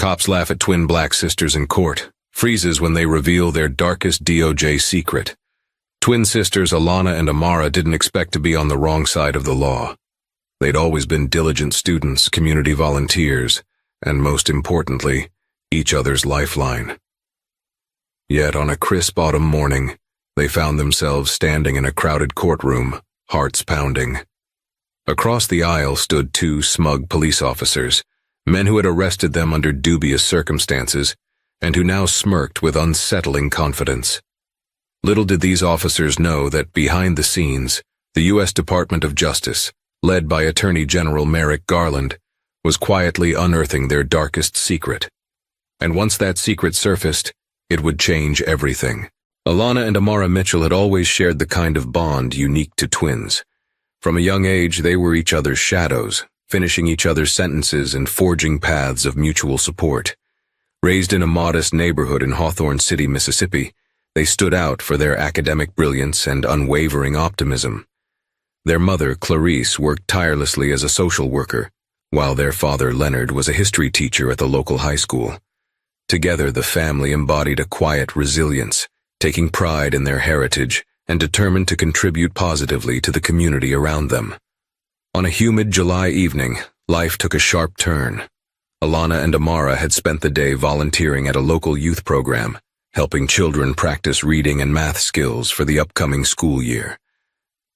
Cops laugh at twin black sisters in court, freezes when they reveal their darkest DOJ secret. Twin sisters Alana and Amara didn't expect to be on the wrong side of the law. They'd always been diligent students, community volunteers, and most importantly, each other's lifeline. Yet on a crisp autumn morning, they found themselves standing in a crowded courtroom, hearts pounding. Across the aisle stood two smug police officers, men who had arrested them under dubious circumstances, and who now smirked with unsettling confidence. Little did these officers know that behind the scenes, the U.S. Department of Justice, led by Attorney General Merrick Garland, was quietly unearthing their darkest secret. And once that secret surfaced, it would change everything. Alana and Amara Mitchell had always shared the kind of bond unique to twins. From a young age, they were each other's shadows, finishing each other's sentences and forging paths of mutual support. Raised in a modest neighborhood in Hawthorne City, Mississippi, they stood out for their academic brilliance and unwavering optimism. Their mother, Clarice, worked tirelessly as a social worker, while their father, Leonard, was a history teacher at the local high school. Together, the family embodied a quiet resilience, taking pride in their heritage and determined to contribute positively to the community around them. On a humid July evening, life took a sharp turn. Alana and Amara had spent the day volunteering at a local youth program, helping children practice reading and math skills for the upcoming school year.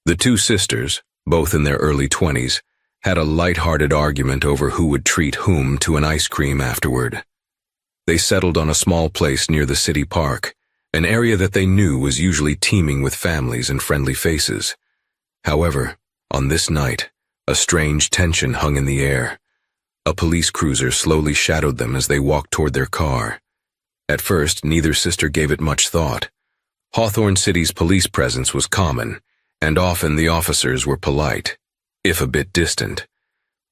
The two sisters, both in their early 20s, had a light-hearted argument over who would treat whom to an ice cream afterward. They settled on a small place near the city park, an area that they knew was usually teeming with families and friendly faces. However, on this night, a strange tension hung in the air. A police cruiser slowly shadowed them as they walked toward their car. At first, neither sister gave it much thought. Hawthorne City's police presence was common, and often the officers were polite, if a bit distant.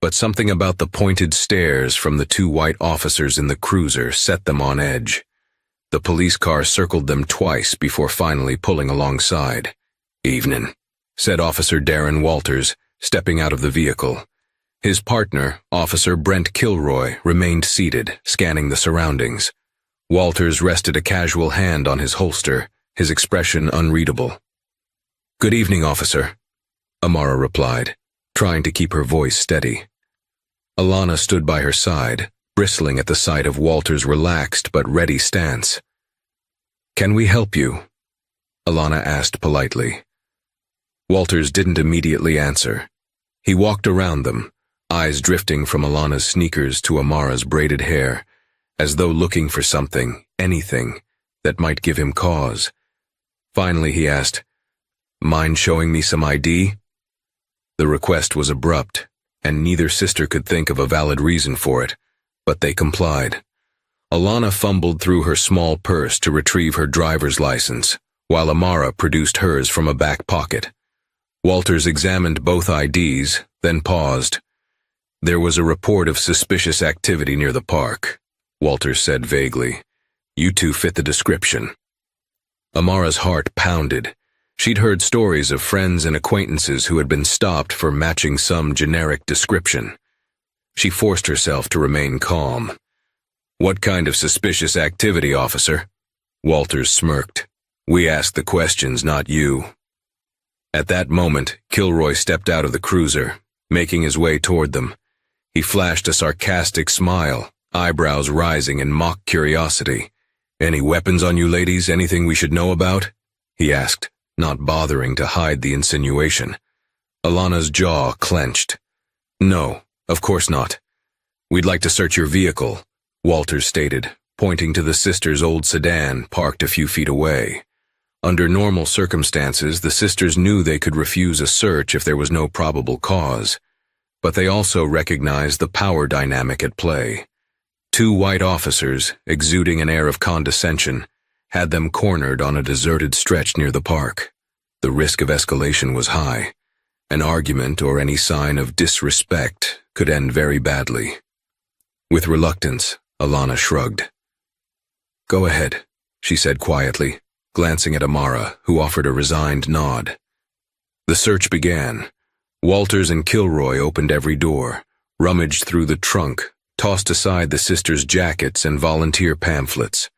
But something about the pointed stares from the two white officers in the cruiser set them on edge. The police car circled them twice before finally pulling alongside. "Evening," said Officer Darren Walters, stepping out of the vehicle. His partner, Officer Brent Kilroy, remained seated, scanning the surroundings. Walters rested a casual hand on his holster, his expression unreadable. "Good evening, officer," Amara replied, trying to keep her voice steady. Alana stood by her side, bristling at the sight of Walter's relaxed but ready stance. "Can we help you?" Alana asked politely. Walters didn't immediately answer. He walked around them, eyes drifting from Alana's sneakers to Amara's braided hair, as though looking for something, anything, that might give him cause. Finally he asked, "Mind showing me some ID?" The request was abrupt, and neither sister could think of a valid reason for it, but they complied. Alana fumbled through her small purse to retrieve her driver's license, while Amara produced hers from a back pocket. Walters examined both IDs, then paused. "There was a report of suspicious activity near the park," Walters said vaguely. "You two fit the description." Amara's heart pounded. She'd heard stories of friends and acquaintances who had been stopped for matching some generic description. She forced herself to remain calm. "What kind of suspicious activity, officer?" Walters smirked. "We ask the questions, not you." At that moment, Kilroy stepped out of the cruiser, making his way toward them. He flashed a sarcastic smile, eyebrows rising in mock curiosity. "Any weapons on you ladies, anything we should know about?" he asked, not bothering to hide the insinuation. Alana's jaw clenched. "No, of course not. We'd like to search your vehicle," Walters stated, pointing to the sisters' old sedan parked a few feet away. Under normal circumstances, the sisters knew they could refuse a search if there was no probable cause, but they also recognized the power dynamic at play. Two white officers, exuding an air of condescension, had them cornered on a deserted stretch near the park. The risk of escalation was high. An argument or any sign of disrespect could end very badly. With reluctance, Alana shrugged. "Go ahead," she said quietly, glancing at Amara, who offered a resigned nod. The search began. Walters and Kilroy opened every door, rummaged through the trunk, tossed aside the sisters' jackets and volunteer pamphlets.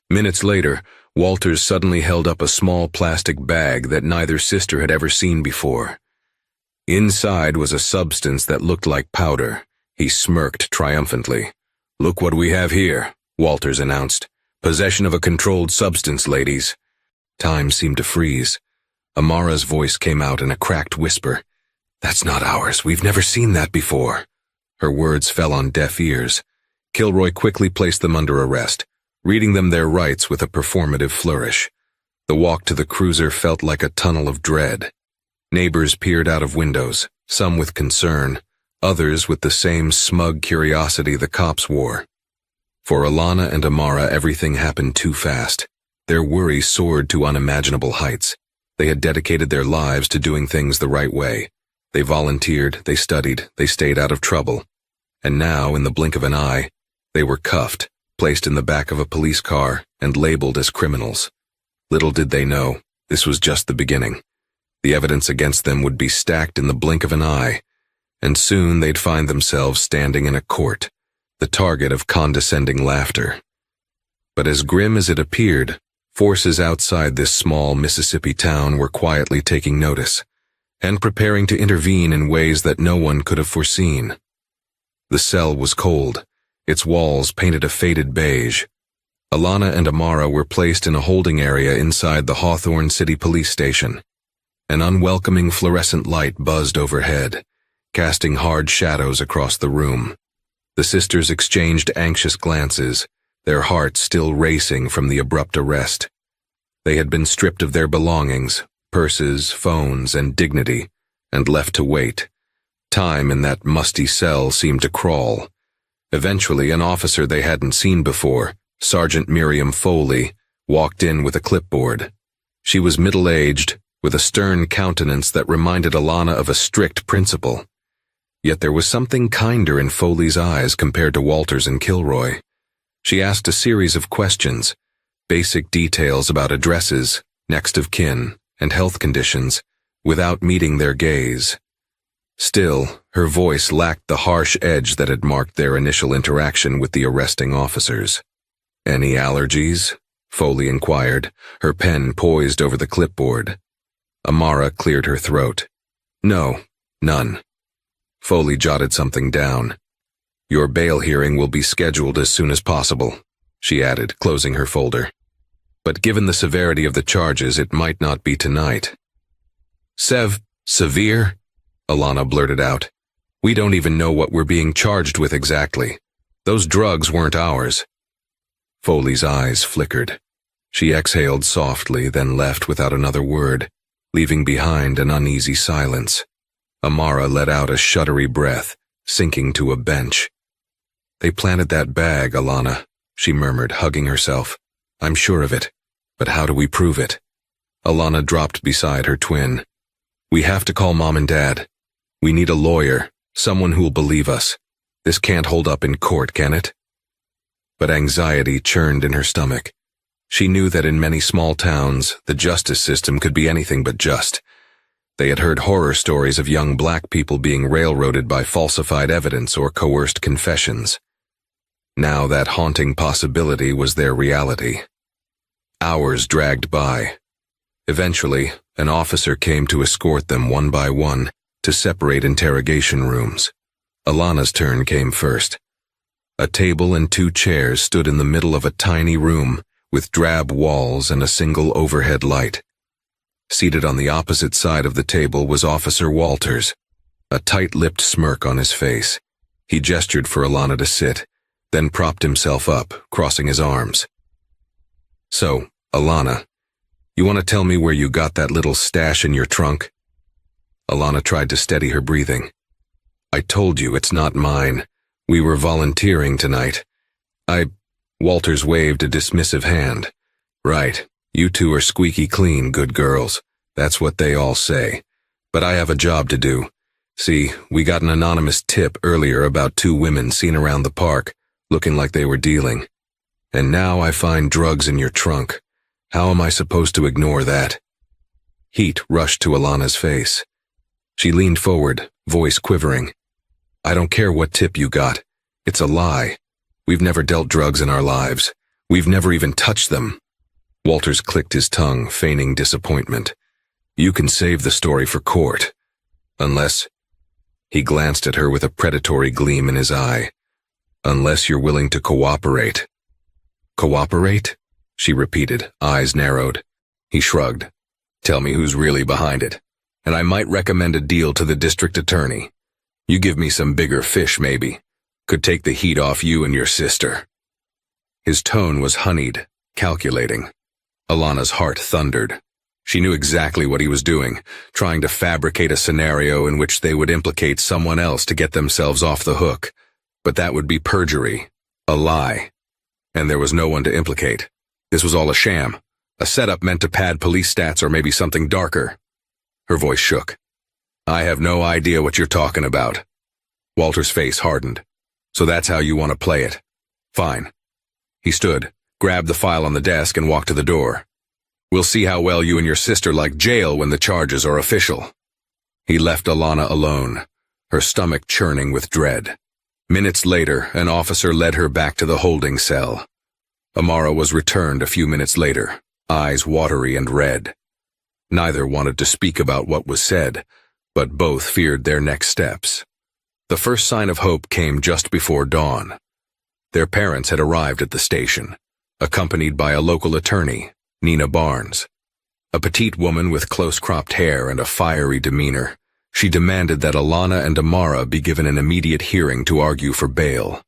Minutes later, Walters suddenly held up a small plastic bag that neither sister had ever seen before. Inside was a substance that looked like powder. He smirked triumphantly. "Look what we have here," Walters announced. "Possession of a controlled substance, ladies." Time seemed to freeze. Amara's voice came out in a cracked whisper. "That's not ours. We've never seen that before." Her words fell on deaf ears. Kilroy quickly placed them under arrest, reading them their rights with a performative flourish. The walk to the cruiser felt like a tunnel of dread. Neighbors peered out of windows, some with concern, others with the same smug curiosity the cops wore. For Alana and Amara, everything happened too fast. Their worry soared to unimaginable heights. They had dedicated their lives to doing things the right way. They volunteered, they studied, they stayed out of trouble. And now, in the blink of an eye, they were cuffed, placed in the back of a police car, and labeled as criminals. Little did they know, this was just the beginning. The evidence against them would be stacked in the blink of an eye, and soon they'd find themselves standing in a court, the target of condescending laughter. But as grim as it appeared, forces outside this small Mississippi town were quietly taking notice, and preparing to intervene in ways that no one could have foreseen. The cell was cold, its walls painted a faded beige. Alana and Amara were placed in a holding area inside the Hawthorne City Police Station. An unwelcoming fluorescent light buzzed overhead, casting hard shadows across the room. The sisters exchanged anxious glances, their hearts still racing from the abrupt arrest. They had been stripped of their belongings, purses, phones, and dignity, and left to wait. Time in that musty cell seemed to crawl. Eventually, an officer they hadn't seen before, Sergeant Miriam Foley, walked in with a clipboard. She was middle-aged, with a stern countenance that reminded Alana of a strict principal. Yet there was something kinder in Foley's eyes compared to Walters and Kilroy. She asked a series of questions, basic details about addresses, next of kin, and health conditions, without meeting their gaze. Still, her voice lacked the harsh edge that had marked their initial interaction with the arresting officers. "Any allergies?" Foley inquired, her pen poised over the clipboard. Amara cleared her throat. "No, none." Foley jotted something down. "Your bail hearing will be scheduled as soon as possible," she added, closing her folder. "But given the severity of the charges, it might not be tonight." Severe? Alana blurted out. "We don't even know what we're being charged with exactly. Those drugs weren't ours." Foley's eyes flickered. She exhaled softly, then left without another word, leaving behind an uneasy silence. Amara let out a shuddery breath, sinking to a bench. "They planted that bag, Alana," she murmured, hugging herself. "I'm sure of it. But how do we prove it?" Alana dropped beside her twin. "We have to call Mom and Dad. We need a lawyer, someone who'll believe us. This can't hold up in court, can it?" But anxiety churned in her stomach. She knew that in many small towns, the justice system could be anything but just. They had heard horror stories of young black people being railroaded by falsified evidence or coerced confessions. Now that haunting possibility was their reality. Hours dragged by. Eventually, an officer came to escort them one by one to separate interrogation rooms. Alana's turn came first. A table and 2 chairs stood in the middle of a tiny room with drab walls and a single overhead light. Seated on the opposite side of the table was Officer Walters, a tight-lipped smirk on his face. He gestured for Alana to sit, then propped himself up, crossing his arms. "So, Alana, you want to tell me where you got that little stash in your trunk?" Alana tried to steady her breathing. "I told you it's not mine. We were volunteering tonight. Walters waved a dismissive hand. "Right, you two are squeaky clean, good girls. That's what they all say. But I have a job to do. See, we got an anonymous tip earlier about 2 women seen around the park, looking like they were dealing. And now I find drugs in your trunk. How am I supposed to ignore that?" Heat rushed to Alana's face. She leaned forward, voice quivering. "I don't care what tip you got. It's a lie. We've never dealt drugs in our lives. We've never even touched them. Walters clicked his tongue, feigning disappointment. You can save the story for court. Unless... He glanced at her with a predatory gleam in his eye. Unless you're willing to cooperate. Cooperate? She repeated, eyes narrowed. He shrugged. Tell me who's really behind it, and I might recommend a deal to the district attorney. You give me some bigger fish, maybe. Could take the heat off you and your sister. His tone was honeyed, calculating. Alana's heart thundered. She knew exactly what he was doing, trying to fabricate a scenario in which they would implicate someone else to get themselves off the hook. But that would be perjury, a lie. And there was no one to implicate. This was all a sham, a setup meant to pad police stats or maybe something darker. Her voice shook. I have no idea what you're talking about. Walter's face hardened. So that's how you want to play it. Fine. He stood, grabbed the file on the desk and walked to the door. We'll see how well you and your sister like jail when the charges are official. He left Alana alone, her stomach churning with dread. Minutes later, an officer led her back to the holding cell. Amara was returned a few minutes later, eyes watery and red. Neither wanted to speak about what was said, but both feared their next steps. The first sign of hope came just before dawn. Their parents had arrived at the station, accompanied by a local attorney, Nina Barnes. A petite woman with close-cropped hair and a fiery demeanor, she demanded that Alana and Amara be given an immediate hearing to argue for bail.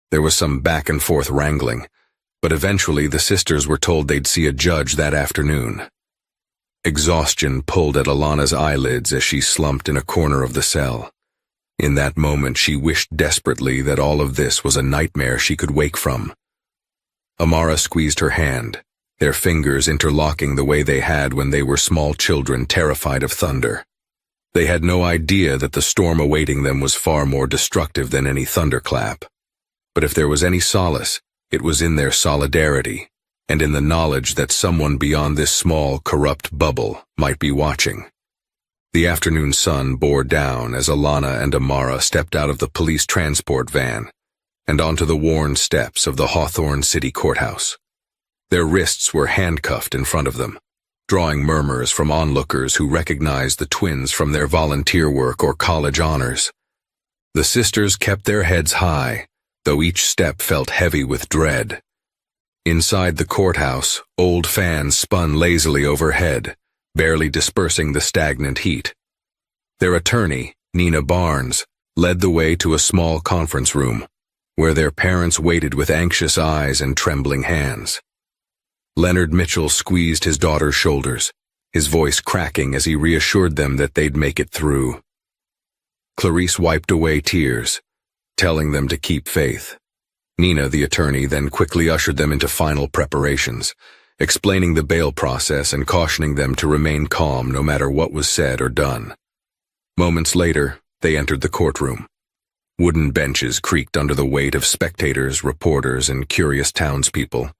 There was some back-and-forth wrangling, but eventually the sisters were told they'd see a judge that afternoon. Exhaustion pulled at Alana's eyelids as she slumped in a corner of the cell. In that moment, she wished desperately that all of this was a nightmare she could wake from. Amara squeezed her hand, their fingers interlocking the way they had when they were small children terrified of thunder. They had no idea that the storm awaiting them was far more destructive than any thunderclap. But if there was any solace, it was in their solidarity, and in the knowledge that someone beyond this small, corrupt bubble might be watching. The afternoon sun bore down as Alana and Amara stepped out of the police transport van and onto the worn steps of the Hawthorne City Courthouse. Their wrists were handcuffed in front of them, drawing murmurs from onlookers who recognized the twins from their volunteer work or college honors. The sisters kept their heads high, though each step felt heavy with dread. Inside the courthouse, old fans spun lazily overhead, barely dispersing the stagnant heat. Their attorney, Nina Barnes, led the way to a small conference room, where their parents waited with anxious eyes and trembling hands. Leonard Mitchell squeezed his daughter's shoulders, his voice cracking as he reassured them that they'd make it through. Clarice wiped away tears, telling them to keep faith. Nina, the attorney, then quickly ushered them into final preparations, explaining the bail process and cautioning them to remain calm no matter what was said or done. Moments later, they entered the courtroom. Wooden benches creaked under the weight of spectators, reporters, and curious townspeople.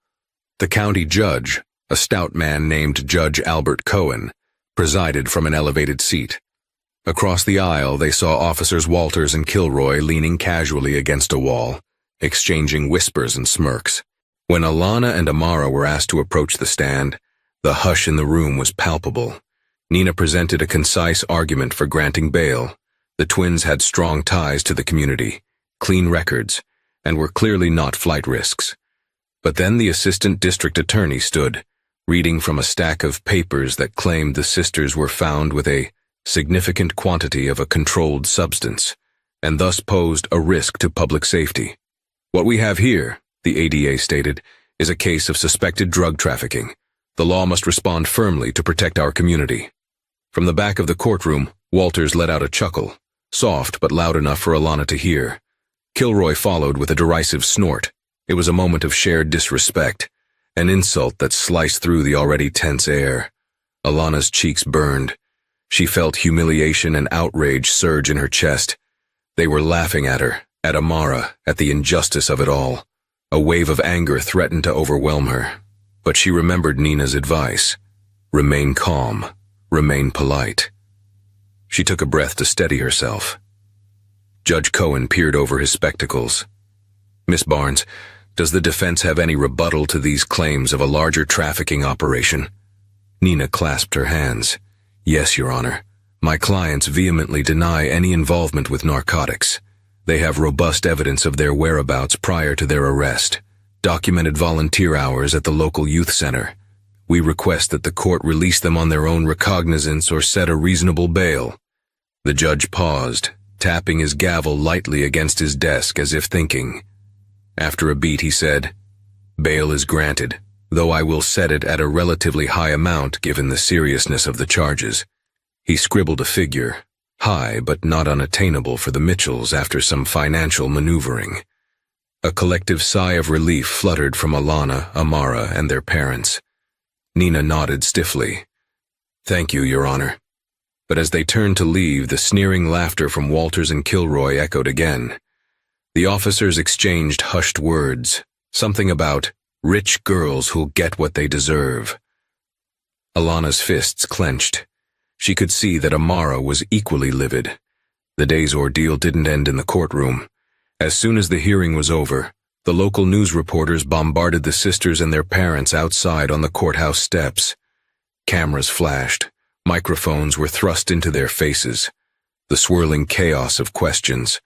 The county judge, a stout man named Judge Albert Cohen, presided from an elevated seat. Across the aisle, they saw Officers Walters and Kilroy leaning casually against a wall, exchanging whispers and smirks. When Alana and Amara were asked to approach the stand, the hush in the room was palpable. Nina presented a concise argument for granting bail. The twins had strong ties to the community, clean records, and were clearly not flight risks. But then the assistant district attorney stood, reading from a stack of papers that claimed the sisters were found with a significant quantity of a controlled substance, and thus posed a risk to public safety. What we have here, the ADA stated, is a case of suspected drug trafficking. The law must respond firmly to protect our community. From the back of the courtroom, Walters let out a chuckle, soft but loud enough for Alana to hear. Kilroy followed with a derisive snort. It was a moment of shared disrespect, an insult that sliced through the already tense air. Alana's cheeks burned. She felt humiliation and outrage surge in her chest. They were laughing at her, at Amara, at the injustice of it all. A wave of anger threatened to overwhelm her, but she remembered Nina's advice. Remain calm, remain polite. She took a breath to steady herself. Judge Cohen peered over his spectacles, Miss Barnes, does the defense have any rebuttal to these claims of a larger trafficking operation? Nina clasped her hands. Yes, Your Honor. My clients vehemently deny any involvement with narcotics. They have robust evidence of their whereabouts prior to their arrest, documented volunteer hours at the local youth center. We request that the court release them on their own recognizance or set a reasonable bail. The judge paused, tapping his gavel lightly against his desk as if thinking. After a beat, he said, Bail is granted, though I will set it at a relatively high amount given the seriousness of the charges. He scribbled a figure, high but not unattainable for the Mitchells after some financial maneuvering. A collective sigh of relief fluttered from Alana, Amara, and their parents. Nina nodded stiffly. Thank you, Your Honor. But as they turned to leave, the sneering laughter from Walters and Kilroy echoed again. The officers exchanged hushed words, something about rich girls who'll get what they deserve. Alana's fists clenched. She could see that Amara was equally livid. The day's ordeal didn't end in the courtroom. As soon as the hearing was over, the local news reporters bombarded the sisters and their parents outside on the courthouse steps. Cameras flashed. Microphones were thrust into their faces. The swirling chaos of questions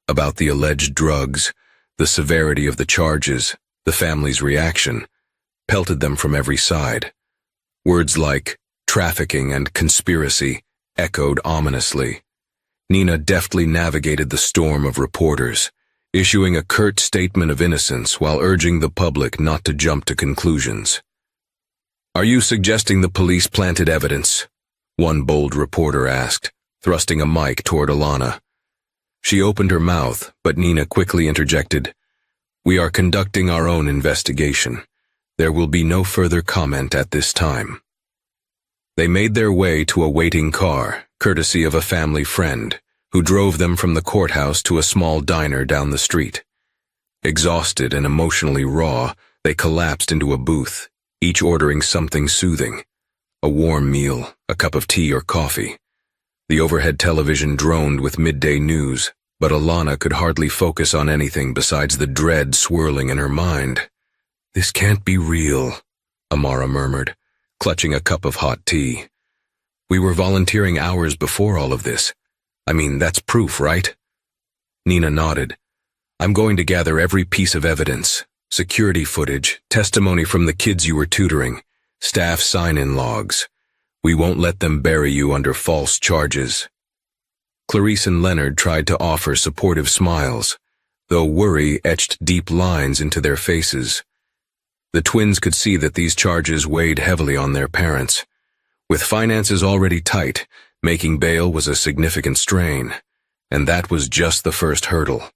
about the alleged drugs, the severity of the charges, the family's reaction, pelted them from every side. Words like trafficking and conspiracy echoed ominously. Nina deftly navigated the storm of reporters, issuing a curt statement of innocence while urging the public not to jump to conclusions. Are you suggesting the police planted evidence? One bold reporter asked, thrusting a mic toward Alana. She opened her mouth, but Nina quickly interjected, We are conducting our own investigation. There will be no further comment at this time. They made their way to a waiting car, courtesy of a family friend, who drove them from the courthouse to a small diner down the street. Exhausted and emotionally raw, they collapsed into a booth, each ordering something soothing. A warm meal, a cup of tea or coffee. The overhead television droned with midday news, but Alana could hardly focus on anything besides the dread swirling in her mind. This can't be real, Amara murmured, clutching a cup of hot tea. We were volunteering hours before all of this. I mean, that's proof, right? Nina nodded. I'm going to gather every piece of evidence, security footage, testimony from the kids you were tutoring, staff sign-in logs. We won't let them bury you under false charges. Clarice and Leonard tried to offer supportive smiles, though worry etched deep lines into their faces. The twins could see that these charges weighed heavily on their parents. With finances already tight, making bail was a significant strain, and that was just the first hurdle.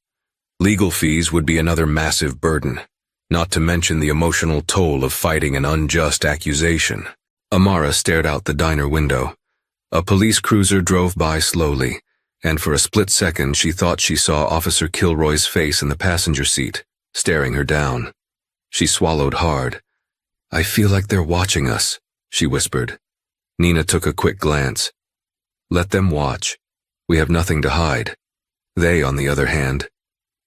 Legal fees would be another massive burden, not to mention the emotional toll of fighting an unjust accusation. Amara stared out the diner window. A police cruiser drove by slowly, and for a split second she thought she saw Officer Kilroy's face in the passenger seat, staring her down. She swallowed hard. I feel like they're watching us, she whispered. Nina took a quick glance. Let them watch. We have nothing to hide. They, on the other hand.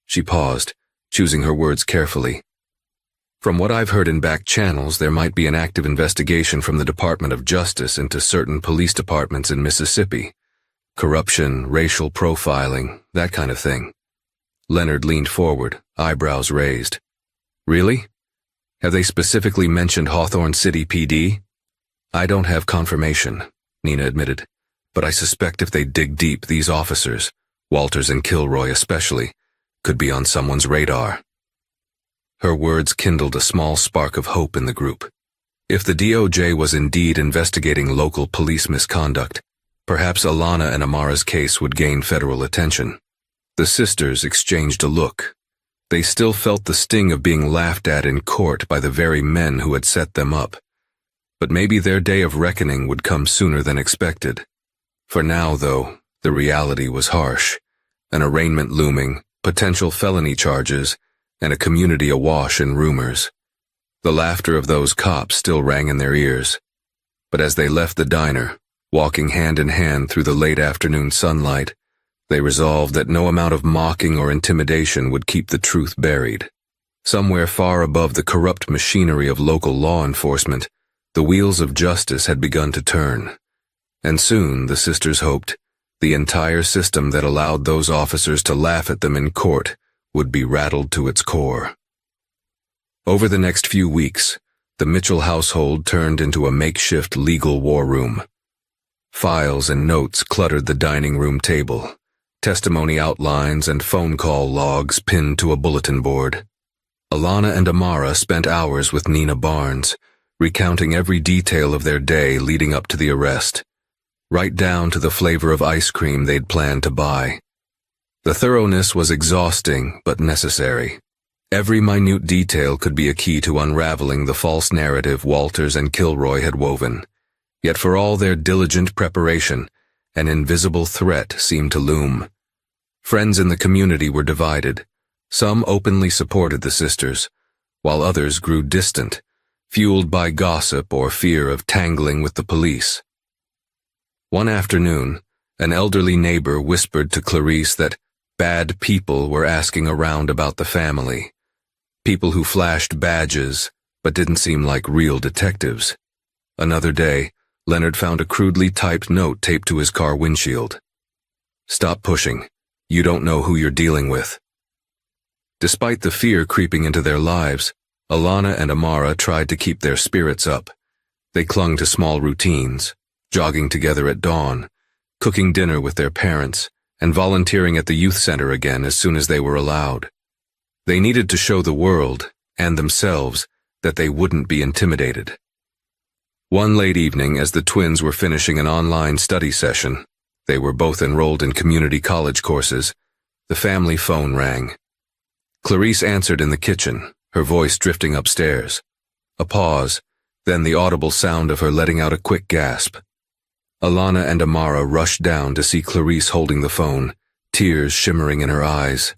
She paused, choosing her words carefully. From what I've heard in back channels, there might be an active investigation from the Department of Justice into certain police departments in Mississippi. Corruption, racial profiling, that kind of thing. Leonard leaned forward, eyebrows raised. Really? Have they specifically mentioned Hawthorne City PD? I don't have confirmation, Nina admitted, but I suspect if they dig deep, these officers, Walters and Kilroy especially, could be on someone's radar. Her words kindled a small spark of hope in the group. If the DOJ was indeed investigating local police misconduct, perhaps Alana and Amara's case would gain federal attention. The sisters exchanged a look. They still felt the sting of being laughed at in court by the very men who had set them up. But maybe their day of reckoning would come sooner than expected. For now, though, the reality was harsh. An arraignment looming, potential felony charges, and a community awash in rumors. The laughter of those cops still rang in their ears. But as they left the diner, walking hand in hand through the late afternoon sunlight, They resolved that no amount of mocking or intimidation would keep the truth buried. Somewhere far above the corrupt machinery of local law enforcement, the wheels of justice had begun to turn. And soon, the sisters hoped, the entire system that allowed those officers to laugh at them in court would be rattled to its core. Over the next few weeks, the Mitchell household turned into a makeshift legal war room. Files and notes cluttered the dining room table, testimony outlines and phone call logs pinned to a bulletin board. Alana and Amara spent hours with Nina Barnes, recounting every detail of their day leading up to the arrest, right down to the flavor of ice cream they'd planned to buy. The thoroughness was exhausting but necessary. Every minute detail could be a key to unraveling the false narrative Walters and Kilroy had woven. Yet for all their diligent preparation, an invisible threat seemed to loom. Friends in the community were divided. Some openly supported the sisters, while others grew distant, fueled by gossip or fear of tangling with the police. One afternoon, an elderly neighbor whispered to Clarice that bad people were asking around about the family. People who flashed badges, but didn't seem like real detectives. Another day, Leonard found a crudely typed note taped to his car windshield. "Stop pushing. You don't know who you're dealing with." Despite the fear creeping into their lives, Alana and Amara tried to keep their spirits up. They clung to small routines, jogging together at dawn, cooking dinner with their parents, and volunteering at the youth center again as soon as they were allowed. They needed to show the world, and themselves, that they wouldn't be intimidated. One late evening, as the twins were finishing an online study session, they were both enrolled in community college courses, the family phone rang. Clarice answered in the kitchen, her voice drifting upstairs. A pause, then the audible sound of her letting out a quick gasp. Alana and Amara rushed down to see Clarice holding the phone, tears shimmering in her eyes.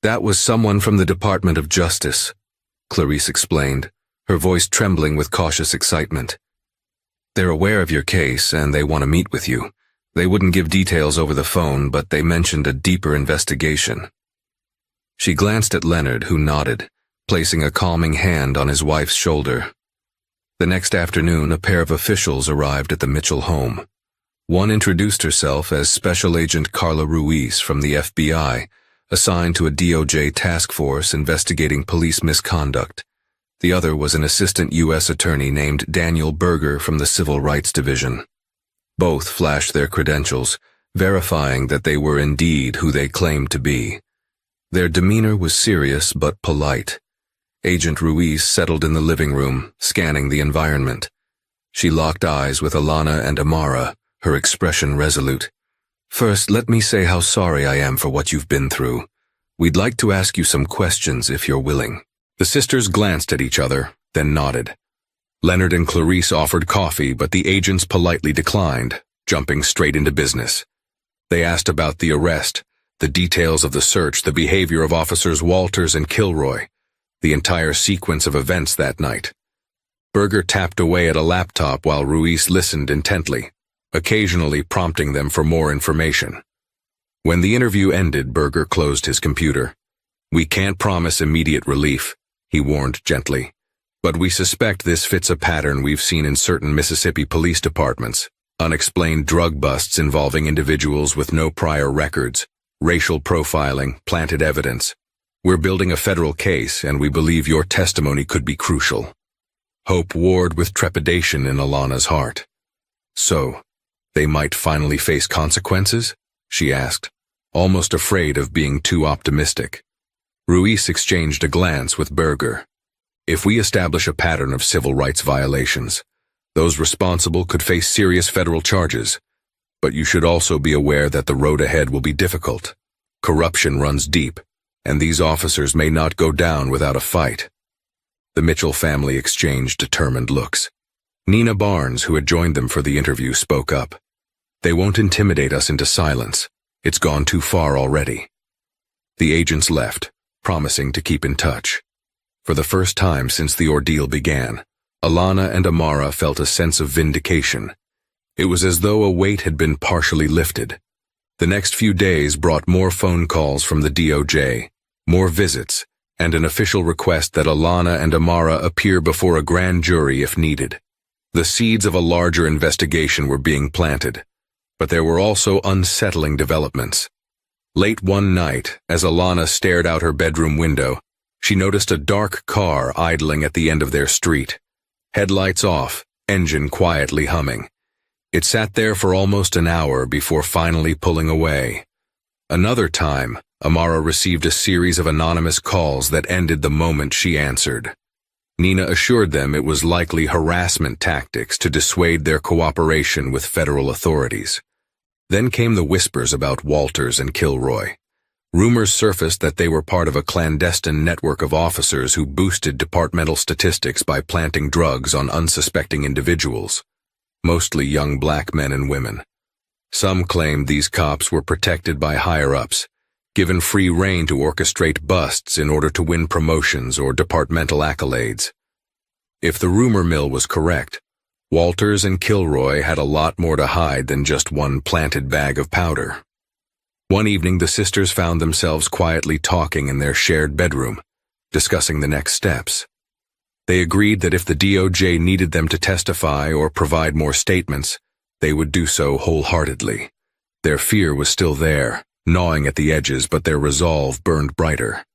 "That was someone from the Department of Justice," Clarice explained, her voice trembling with cautious excitement. "They're aware of your case and they want to meet with you. They wouldn't give details over the phone, but they mentioned a deeper investigation." She glanced at Leonard, who nodded, placing a calming hand on his wife's shoulder. The next afternoon, a pair of officials arrived at the Mitchell home. One introduced herself as Special Agent Carla Ruiz from the FBI, assigned to a DOJ task force investigating police misconduct. The other was an assistant U.S. attorney named Daniel Berger from the Civil Rights Division. Both flashed their credentials, verifying that they were indeed who they claimed to be. Their demeanor was serious but polite. Agent Ruiz settled in the living room, scanning the environment. She locked eyes with Alana and Amara, her expression resolute. "First, let me say how sorry I am for what you've been through. We'd like to ask you some questions if you're willing." The sisters glanced at each other, then nodded. Leonard and Clarice offered coffee, but the agents politely declined, jumping straight into business. They asked about the arrest, the details of the search, the behavior of Officers Walters and Kilroy, the entire sequence of events that night. Berger tapped away at a laptop while Ruiz listened intently, occasionally prompting them for more information. When the interview ended, Berger closed his computer. "We can't promise immediate relief," he warned gently, "but we suspect this fits a pattern we've seen in certain Mississippi police departments. Unexplained drug busts involving individuals with no prior records, racial profiling, planted evidence. We're building a federal case, and we believe your testimony could be crucial." Hope warred with trepidation in Alana's heart. "So, they might finally face consequences?" she asked, almost afraid of being too optimistic. Ruiz exchanged a glance with Berger. "If we establish a pattern of civil rights violations, those responsible could face serious federal charges. But you should also be aware that the road ahead will be difficult. Corruption runs deep, and these officers may not go down without a fight." The Mitchell family exchanged determined looks. Nina Barnes, who had joined them for the interview, spoke up. "They won't intimidate us into silence. It's gone too far already." The agents left, promising to keep in touch. For the first time since the ordeal began, Alana and Amara felt a sense of vindication. It was as though a weight had been partially lifted. The next few days brought more phone calls from the DOJ, more visits, and an official request that Alana and Amara appear before a grand jury if needed. The seeds of a larger investigation were being planted, but there were also unsettling developments. Late one night, as Alana stared out her bedroom window, she noticed a dark car idling at the end of their street. Headlights off, engine quietly humming. It sat there for almost an hour before finally pulling away. Another time, Amara received a series of anonymous calls that ended the moment she answered. Nina assured them it was likely harassment tactics to dissuade their cooperation with federal authorities. Then came the whispers about Walters and Kilroy. Rumors surfaced that they were part of a clandestine network of officers who boosted departmental statistics by planting drugs on unsuspecting individuals, mostly young black men and women. Some claimed these cops were protected by higher-ups, given free rein to orchestrate busts in order to win promotions or departmental accolades. If the rumor mill was correct, Walters and Kilroy had a lot more to hide than just one planted bag of powder. One evening, the sisters found themselves quietly talking in their shared bedroom, discussing the next steps. They agreed that if the DOJ needed them to testify or provide more statements, they would do so wholeheartedly. Their fear was still there, gnawing at the edges, but their resolve burned brighter.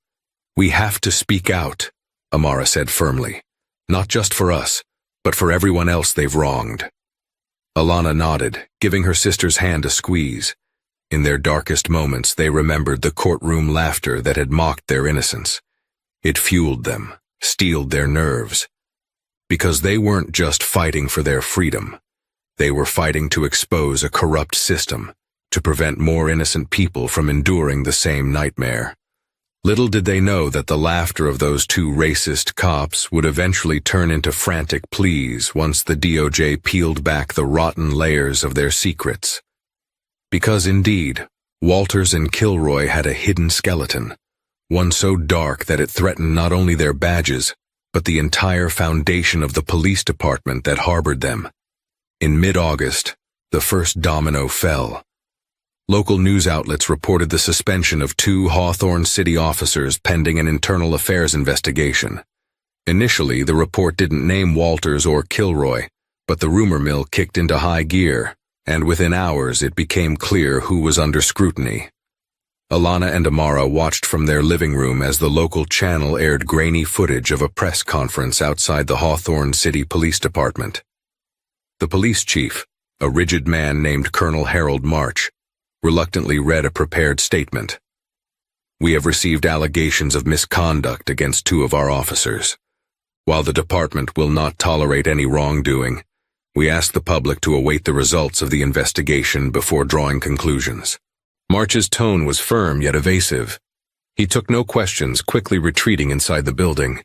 "We have to speak out," Amara said firmly. "Not just for us, but for everyone else they've wronged." Alana nodded, giving her sister's hand a squeeze. In their darkest moments, they remembered the courtroom laughter that had mocked their innocence. It fueled them, steeled their nerves. Because they weren't just fighting for their freedom. They were fighting to expose a corrupt system, to prevent more innocent people from enduring the same nightmare. Little did they know that the laughter of those two racist cops would eventually turn into frantic pleas once the DOJ peeled back the rotten layers of their secrets. Because indeed, Walters and Kilroy had a hidden skeleton, one so dark that it threatened not only their badges, but the entire foundation of the police department that harbored them. In mid-August, the first domino fell. Local news outlets reported the suspension of 2 Hawthorne City officers pending an internal affairs investigation. Initially, the report didn't name Walters or Kilroy, but the rumor mill kicked into high gear, and within hours it became clear who was under scrutiny. Alana and Amara watched from their living room as the local channel aired grainy footage of a press conference outside the Hawthorne City Police Department. The police chief, a rigid man named Colonel Harold March, reluctantly read a prepared statement. "We have received allegations of misconduct against 2 of our officers. While the department will not tolerate any wrongdoing, we ask the public to await the results of the investigation before drawing conclusions." March's tone was firm yet evasive. He took no questions, quickly retreating inside the building.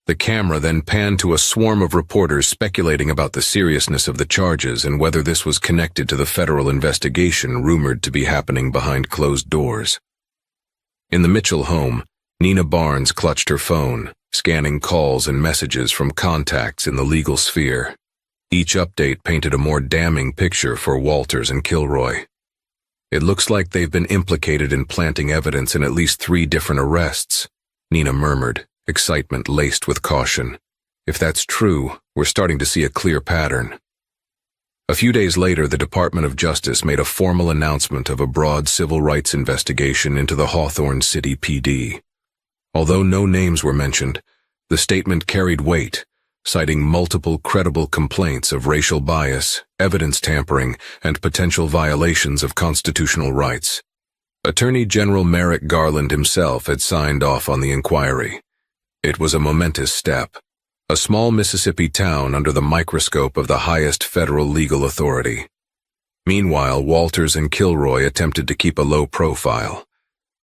The camera then panned to a swarm of reporters speculating about the seriousness of the charges and whether this was connected to the federal investigation rumored to be happening behind closed doors. In the Mitchell home, Nina Barnes clutched her phone, scanning calls and messages from contacts in the legal sphere. Each update painted a more damning picture for Walters and Kilroy. "It looks like they've been implicated in planting evidence in at least 3 different arrests," Nina murmured, excitement laced with caution. "If that's true, we're starting to see a clear pattern." A few days later, the Department of Justice made a formal announcement of a broad civil rights investigation into the Hawthorne City PD. Although no names were mentioned, the statement carried weight, citing multiple credible complaints of racial bias, evidence tampering, and potential violations of constitutional rights. Attorney General Merrick Garland himself had signed off on the inquiry. It was a momentous step, a small Mississippi town under the microscope of the highest federal legal authority. Meanwhile, Walters and Kilroy attempted to keep a low profile.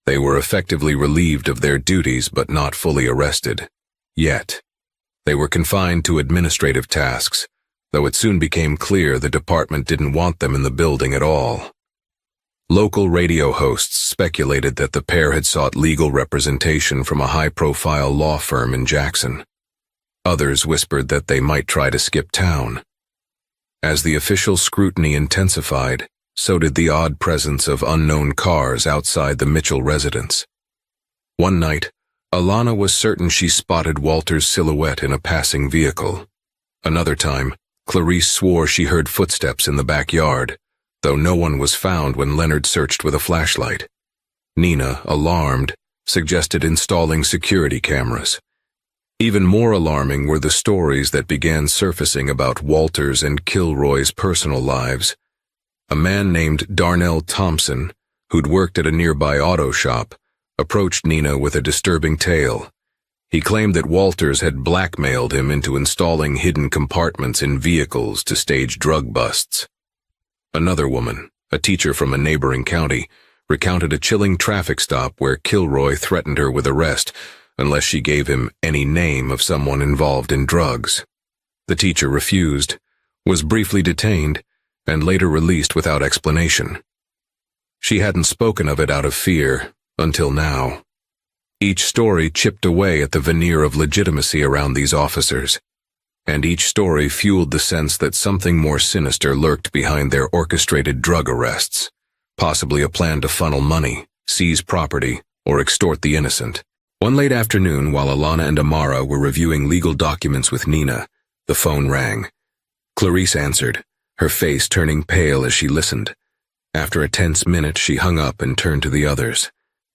They were effectively relieved of their duties but not fully arrested. Yet, they were confined to administrative tasks, though it soon became clear the department didn't want them in the building at all. Local radio hosts speculated that the pair had sought legal representation from a high-profile law firm in Jackson. Others whispered that they might try to skip town. As the official scrutiny intensified, So did the odd presence of unknown cars outside the Mitchell residence. One night, Alana was certain she spotted Walter's silhouette in a passing vehicle. Another time, Clarice swore she heard footsteps in the backyard, though no one was found when Leonard searched with a flashlight. Nina, alarmed, suggested installing security cameras. Even more alarming were the stories that began surfacing about Walter's and Kilroy's personal lives. A man named Darnell Thompson, who'd worked at a nearby auto shop, approached Nina with a disturbing tale. He claimed that Walters had blackmailed him into installing hidden compartments in vehicles to stage drug busts. Another woman, a teacher from a neighboring county, recounted a chilling traffic stop where Kilroy threatened her with arrest unless she gave him any name of someone involved in drugs. The teacher refused, was briefly detained, and later released without explanation. She hadn't spoken of it out of fear until now. Each story chipped away at the veneer of legitimacy around these officers, and each story fueled the sense that something more sinister lurked behind their orchestrated drug arrests, possibly a plan to funnel money, seize property, or extort the innocent. One late afternoon, while Alana and Amara were reviewing legal documents with Nina, the phone rang. Clarice answered, her face turning pale as she listened. After a tense minute, she hung up and turned to the others.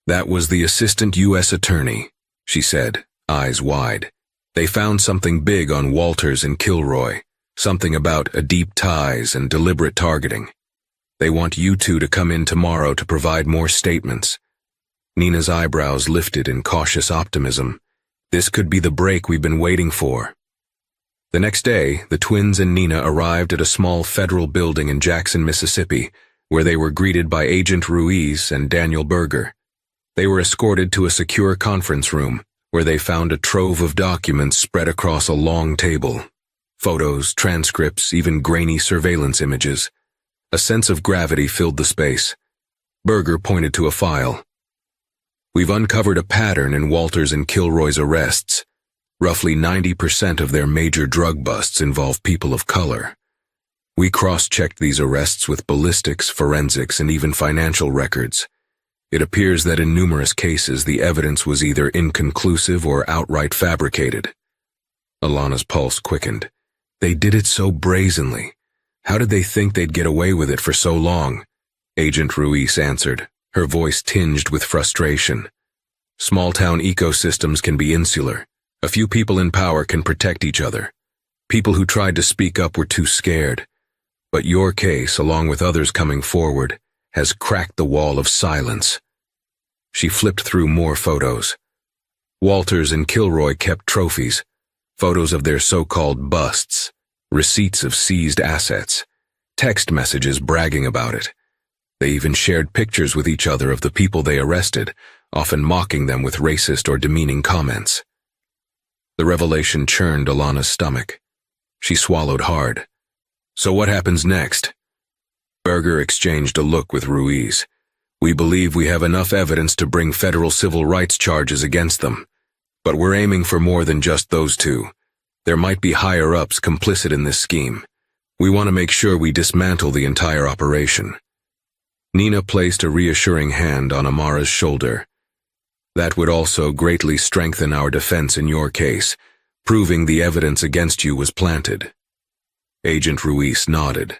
"That was the assistant U.S. attorney," she said, eyes wide. "They found something big on Walters and Kilroy, something about a deep ties and deliberate targeting. They want you two to come in tomorrow to provide more statements." Nina's eyebrows lifted in cautious optimism. This could be the break we've been waiting for. The next day, the twins and Nina arrived at a small federal building in Jackson, Mississippi, where they were greeted by Agent Ruiz and Daniel Berger. They were escorted to a secure conference room, where they found a trove of documents spread across a long table. Photos, transcripts, even grainy surveillance images. A sense of gravity filled the space. Berger pointed to a file. "We've uncovered a pattern in Walters and Kilroy's arrests. Roughly 90% of their major drug busts involve people of color. We cross-checked these arrests with ballistics, forensics, and even financial records. It appears that in numerous cases the evidence was either inconclusive or outright fabricated." Alana's pulse quickened. They did it so brazenly. How did they think they'd get away with it for so long? Agent Ruiz answered, her voice tinged with frustration. "Small-town ecosystems can be insular. A few people in power can protect each other. People who tried to speak up were too scared. But your case, along with others coming forward, has cracked the wall of silence." She flipped through more photos. Walters and Kilroy kept trophies, photos of their so-called busts, receipts of seized assets, text messages bragging about it. They even shared pictures with each other of the people they arrested, often mocking them with racist or demeaning comments. The revelation churned Alana's stomach. She swallowed hard. "So what happens next?" Berger exchanged a look with Ruiz. "We believe we have enough evidence to bring federal civil rights charges against them. But we're aiming for more than just those two. There might be higher-ups complicit in this scheme. We want to make sure we dismantle the entire operation." Nina placed a reassuring hand on Amara's shoulder. "That would also greatly strengthen our defense in your case, proving the evidence against you was planted." Agent Ruiz nodded.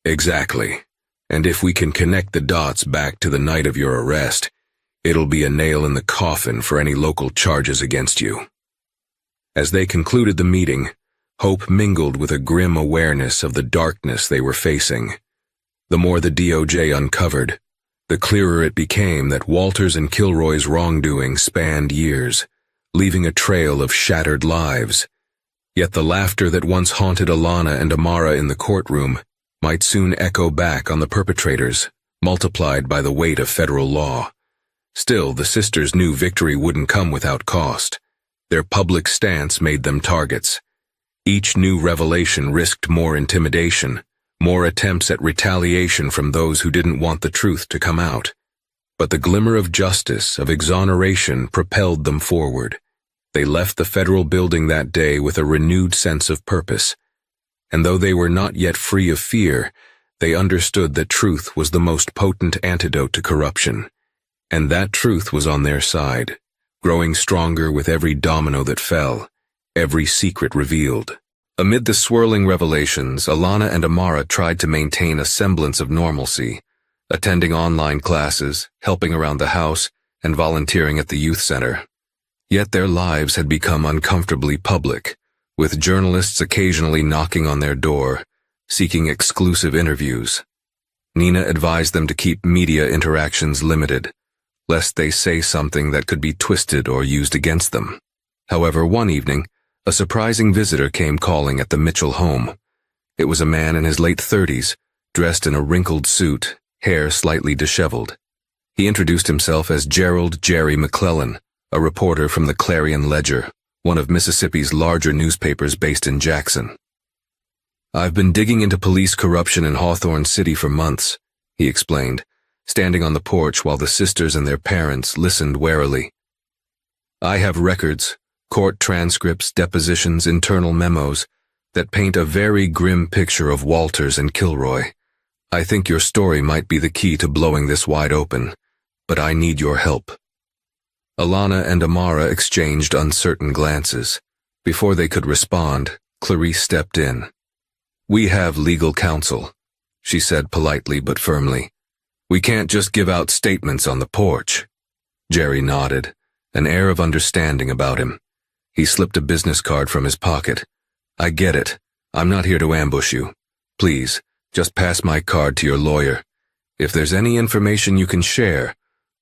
"Exactly. And if we can connect the dots back to the night of your arrest, it'll be a nail in the coffin for any local charges against you." As they concluded the meeting, hope mingled with a grim awareness of the darkness they were facing. The more the DOJ uncovered, the clearer it became that Walters and Kilroy's wrongdoing spanned years, leaving a trail of shattered lives. Yet the laughter that once haunted Alana and Amara in the courtroom might soon echo back on the perpetrators, multiplied by the weight of federal law. Still, the sisters knew victory wouldn't come without cost. Their public stance made them targets. Each new revelation risked more intimidation, more attempts at retaliation from those who didn't want the truth to come out. But the glimmer of justice, of exoneration, propelled them forward. They left the federal building that day with a renewed sense of purpose. And though they were not yet free of fear, They understood that truth was the most potent antidote to corruption, and that truth was on their side, growing stronger with every domino that fell, every secret revealed. Amid the swirling revelations, Alana and Amara tried to maintain a semblance of normalcy, attending online classes, helping around the house, and volunteering at the youth center. Yet their lives had become uncomfortably public, with journalists occasionally knocking on their door, seeking exclusive interviews. Nina advised them to keep media interactions limited, lest they say something that could be twisted or used against them. However, one evening, a surprising visitor came calling at the Mitchell home. It was a man in his late 30s, dressed in a wrinkled suit, hair slightly disheveled. He introduced himself as Gerald Jerry McClellan, a reporter from the Clarion Ledger, one of Mississippi's larger newspapers based in Jackson. "I've been digging into police corruption in Hawthorne City for months," he explained, standing on the porch while the sisters and their parents listened warily. "I have records, court transcripts, depositions, internal memos, that paint a very grim picture of Walters and Kilroy. I think your story might be the key to blowing this wide open, but I need your help." Alana and Amara exchanged uncertain glances. Before they could respond, Clarice stepped in. "We have legal counsel," she said politely but firmly. "We can't just give out statements on the porch." Jerry nodded, an air of understanding about him. He slipped a business card from his pocket. "I get it. I'm not here to ambush you. Please, just pass my card to your lawyer. If there's any information you can share,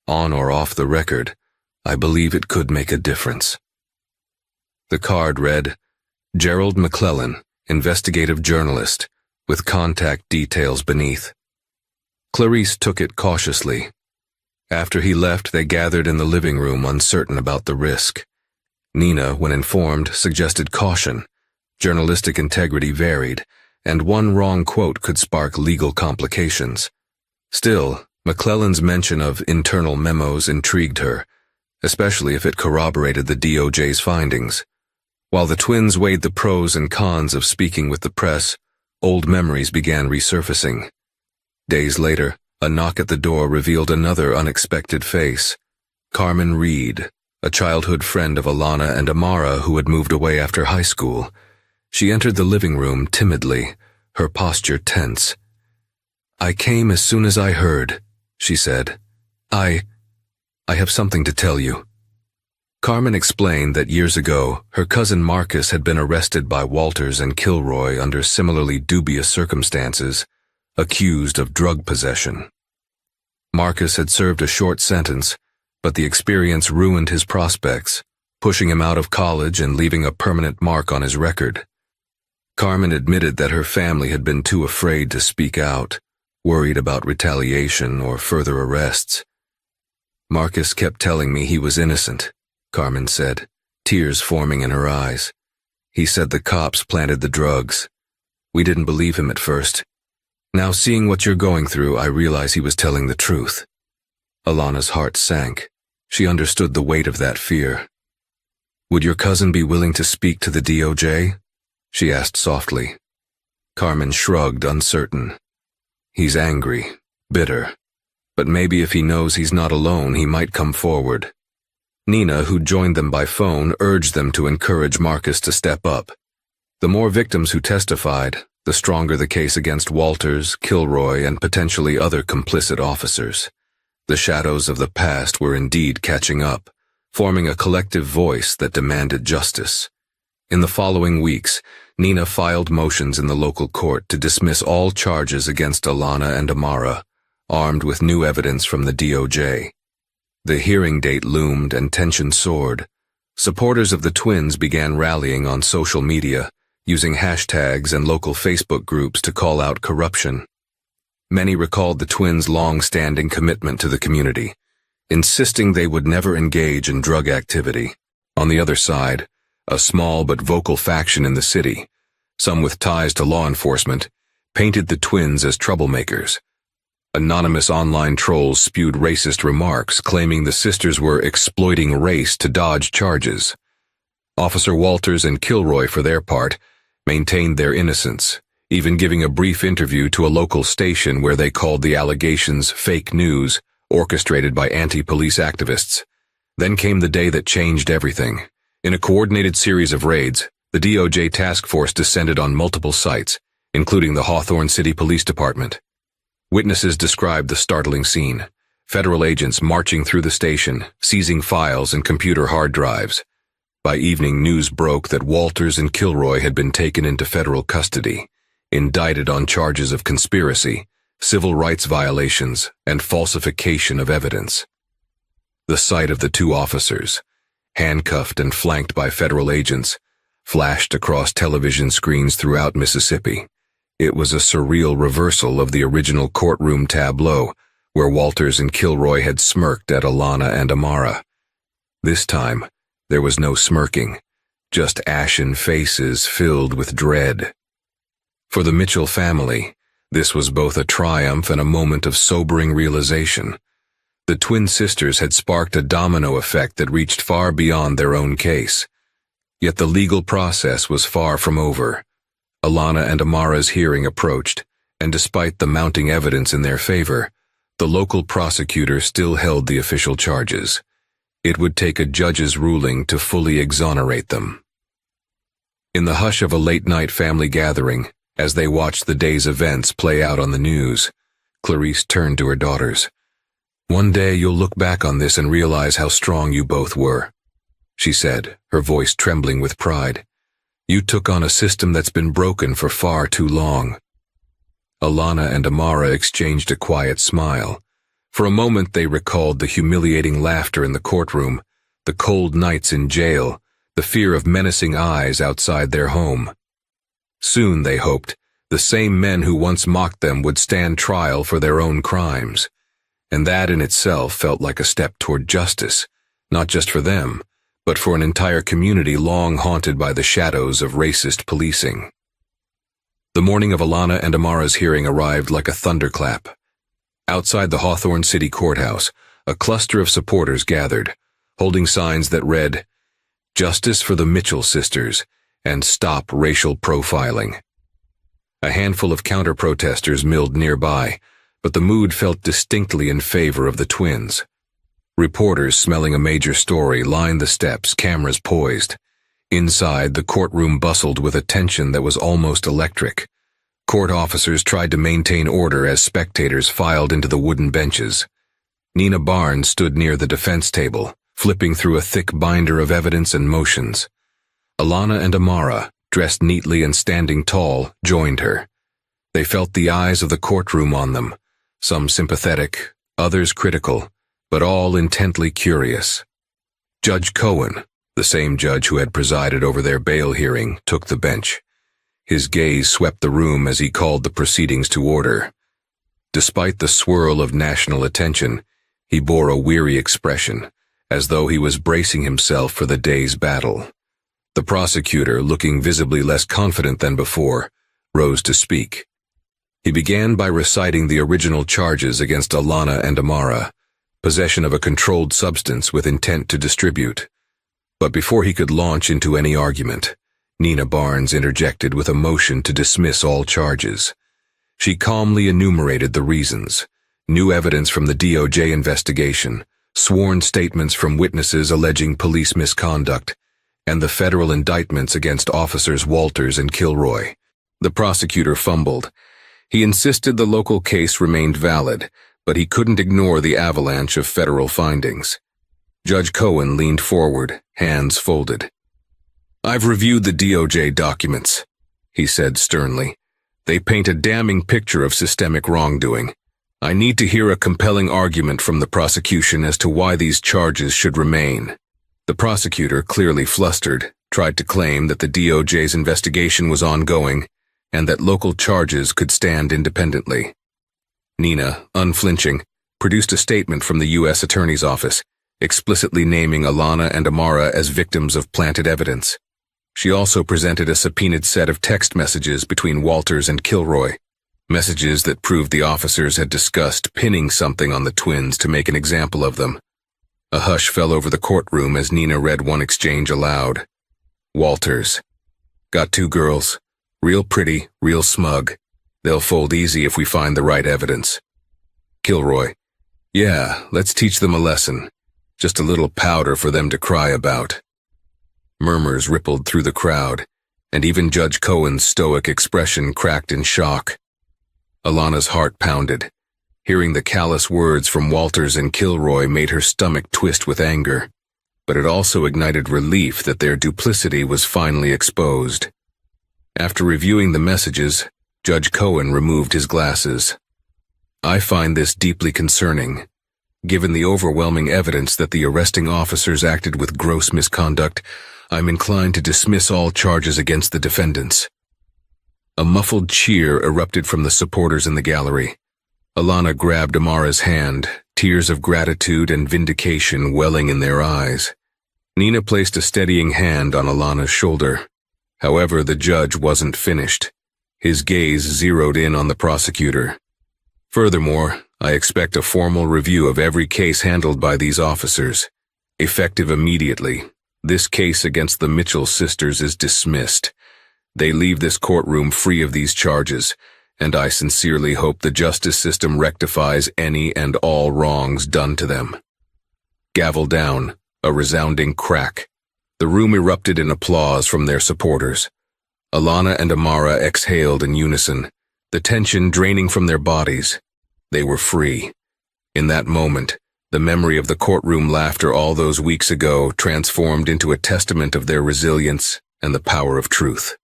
on or off the record, I believe it could make a difference." The card read, "Gerald McClellan, investigative journalist," with contact details beneath. Clarice took it cautiously. After he left, they gathered in the living room, uncertain about the risk. Nina, when informed, suggested caution. Journalistic integrity varied, and one wrong quote could spark legal complications. Still, McClellan's mention of internal memos intrigued her, especially if it corroborated the DOJ's findings. While the twins weighed the pros and cons of speaking with the press, old memories began resurfacing. Days later, a knock at the door revealed another unexpected face. Carmen Reed, a childhood friend of Alana and Amara who had moved away after high school. She entered the living room timidly, her posture tense. "I came as soon as I heard," she said. I have something to tell you." Carmen explained that years ago, her cousin Marcus had been arrested by Walters and Kilroy under similarly dubious circumstances, accused of drug possession. Marcus had served a short sentence, but the experience ruined his prospects, pushing him out of college and leaving a permanent mark on his record. Carmen admitted that her family had been too afraid to speak out, worried about retaliation or further arrests. "Marcus kept telling me he was innocent," Carmen said, tears forming in her eyes. "He said the cops planted the drugs. We didn't believe him at first. Now seeing what you're going through, I realize he was telling the truth." Alana's heart sank. She understood the weight of that fear. "Would your cousin be willing to speak to the DOJ?" she asked softly. Carmen shrugged, uncertain. "He's angry, bitter, but maybe if he knows he's not alone, he might come forward." Nina, who joined them by phone, urged them to encourage Marcus to step up. The more victims who testified, the stronger the case against Walters, Kilroy, and potentially other complicit officers. The shadows of the past were indeed catching up, forming a collective voice that demanded justice. In the following weeks, Nina filed motions in the local court to dismiss all charges against Alana and Amara, armed with new evidence from the DOJ. The hearing date loomed and tension soared. Supporters of the twins began rallying on social media, using hashtags and local Facebook groups to call out corruption. Many recalled the twins' long-standing commitment to the community, insisting they would never engage in drug activity. On the other side, a small but vocal faction in the city, some with ties to law enforcement, painted the twins as troublemakers. Anonymous online trolls spewed racist remarks claiming the sisters were exploiting race to dodge charges. Officer Walters and Kilroy, for their part, maintained their innocence, even giving a brief interview to a local station where they called the allegations fake news, orchestrated by anti-police activists. Then came the day that changed everything. In a coordinated series of raids, the DOJ task force descended on multiple sites, including the Hawthorne City Police Department. Witnesses described the startling scene. Federal agents marching through the station, seizing files and computer hard drives. By evening, news broke that Walters and Kilroy had been taken into federal custody, indicted on charges of conspiracy, civil rights violations, and falsification of evidence. The sight of the two officers, handcuffed and flanked by federal agents, flashed across television screens throughout Mississippi. It was a surreal reversal of the original courtroom tableau, where Walters and Kilroy had smirked at Alana and Amara. This time, there was no smirking, just ashen faces filled with dread. For the Mitchell family, this was both a triumph and a moment of sobering realization. The twin sisters had sparked a domino effect that reached far beyond their own case. Yet the legal process was far from over. Alana and Amara's hearing approached, and despite the mounting evidence in their favor, the local prosecutor still held the official charges. It would take a judge's ruling to fully exonerate them. In the hush of a late-night family gathering, as they watched the day's events play out on the news, Clarice turned to her daughters. "One day you'll look back on this and realize how strong you both were," she said, her voice trembling with pride. "You took on a system that's been broken for far too long." Alana and Amara exchanged a quiet smile. For a moment they recalled the humiliating laughter in the courtroom, the cold nights in jail, the fear of menacing eyes outside their home. Soon, they hoped, the same men who once mocked them would stand trial for their own crimes. And that in itself felt like a step toward justice, not just for them, but for an entire community long haunted by the shadows of racist policing. The morning of Alana and Amara's hearing arrived like a thunderclap. Outside the Hawthorne City Courthouse, a cluster of supporters gathered, holding signs that read, "Justice for the Mitchell sisters," and "Stop racial profiling." A handful of counter-protesters milled nearby, but the mood felt distinctly in favor of the twins. Reporters smelling a major story lined the steps, cameras poised. Inside, the courtroom bustled with a tension that was almost electric. Court officers tried to maintain order as spectators filed into the wooden benches. Nina Barnes stood near the defense table, flipping through a thick binder of evidence and motions. Alana and Amara, dressed neatly and standing tall, joined her. They felt the eyes of the courtroom on them, some sympathetic, others critical, but all intently curious. Judge Cohen, the same judge who had presided over their bail hearing, took the bench. His gaze swept the room as he called the proceedings to order. Despite the swirl of national attention, he bore a weary expression, as though he was bracing himself for the day's battle. The prosecutor, looking visibly less confident than before, rose to speak. He began by reciting the original charges against Alana and Amara, possession of a controlled substance with intent to distribute. But before he could launch into any argument, Nina Barnes interjected with a motion to dismiss all charges. She calmly enumerated the reasons: new evidence from the DOJ investigation, sworn statements from witnesses alleging police misconduct, and the federal indictments against officers Walters and Kilroy. The prosecutor fumbled. He insisted the local case remained valid, but he couldn't ignore the avalanche of federal findings. Judge Cohen leaned forward, hands folded. "I've reviewed the DOJ documents," he said sternly. "They paint a damning picture of systemic wrongdoing. I need to hear a compelling argument from the prosecution as to why these charges should remain." The prosecutor, clearly flustered, tried to claim that the DOJ's investigation was ongoing and that local charges could stand independently. Nina, unflinching, produced a statement from the U.S. Attorney's Office, explicitly naming Alana and Amara as victims of planted evidence. She also presented a subpoenaed set of text messages between Walters and Kilroy, messages that proved the officers had discussed pinning something on the twins to make an example of them. A hush fell over the courtroom as Nina read one exchange aloud. Walters: "Got two girls. Real pretty, real smug. They'll fold easy if we find the right evidence. Kilroy. Yeah, let's teach them a lesson. Just a little powder for them to cry about. Murmurs rippled through the crowd, and even Judge Cohen's stoic expression cracked in shock. Alana's heart pounded. Hearing the callous words from Walters and Kilroy made her stomach twist with anger, but it also ignited relief that their duplicity was finally exposed. After reviewing the messages, Judge Cohen removed his glasses. I find this deeply concerning. Given the overwhelming evidence that the arresting officers acted with gross misconduct, I'm inclined to dismiss all charges against the defendants. A muffled cheer erupted from the supporters in the gallery. Alana grabbed Amara's hand, tears of gratitude and vindication welling in their eyes. Nina placed a steadying hand on Alana's shoulder. However, the judge wasn't finished. His gaze zeroed in on the prosecutor. Furthermore, I expect a formal review of every case handled by these officers. Effective immediately. This case against the Mitchell sisters is dismissed. They leave this courtroom free of these charges, and I sincerely hope the justice system rectifies any and all wrongs done to them. Gavel down, a resounding crack. The room erupted in applause from their supporters. Alana and Amara exhaled in unison, the tension draining from their bodies. They were free. In that moment, the memory of the courtroom laughter all those weeks ago transformed into a testament of their resilience and the power of truth.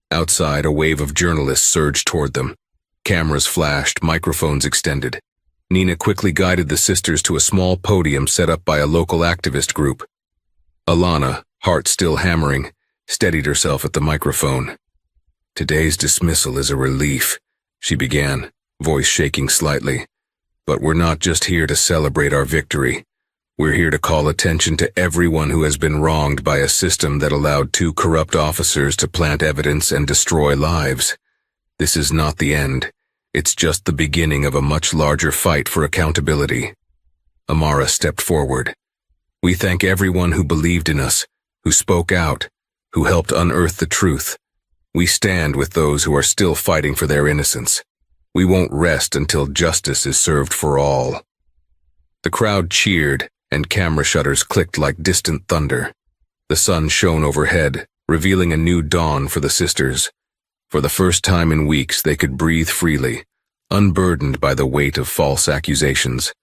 Outside, a wave of journalists surged toward them. Cameras flashed, microphones extended. Nina quickly guided the sisters to a small podium set up by a local activist group. Alana, heart still hammering, steadied herself at the microphone. Today's dismissal is a relief, she began, voice shaking slightly. But we're not just here to celebrate our victory. We're here to call attention to everyone who has been wronged by a system that allowed two corrupt officers to plant evidence and destroy lives. This is not the end. It's just the beginning of a much larger fight for accountability. Amara stepped forward. We thank everyone who believed in us, who spoke out, who helped unearth the truth. We stand with those who are still fighting for their innocence. We won't rest until justice is served for all. The crowd cheered, and camera shutters clicked like distant thunder. The sun shone overhead, revealing a new dawn for the sisters. For the first time in weeks, they could breathe freely, unburdened by the weight of false accusations.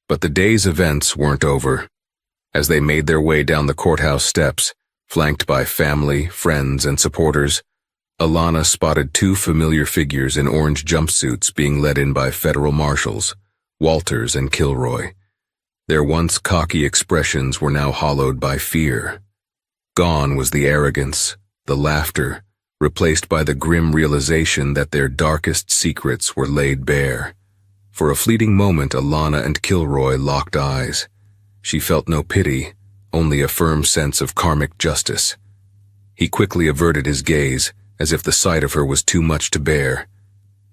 But the day's events weren't over. As they made their way down the courthouse steps, flanked by family, friends, and supporters, Alana spotted two familiar figures in orange jumpsuits being led in by federal marshals, Walters and Kilroy. Their once cocky expressions were now hollowed by fear. Gone was the arrogance, the laughter, replaced by the grim realization that their darkest secrets were laid bare. For a fleeting moment, Alana and Kilroy locked eyes. She felt no pity, only a firm sense of karmic justice. He quickly averted his gaze, as if the sight of her was too much to bear.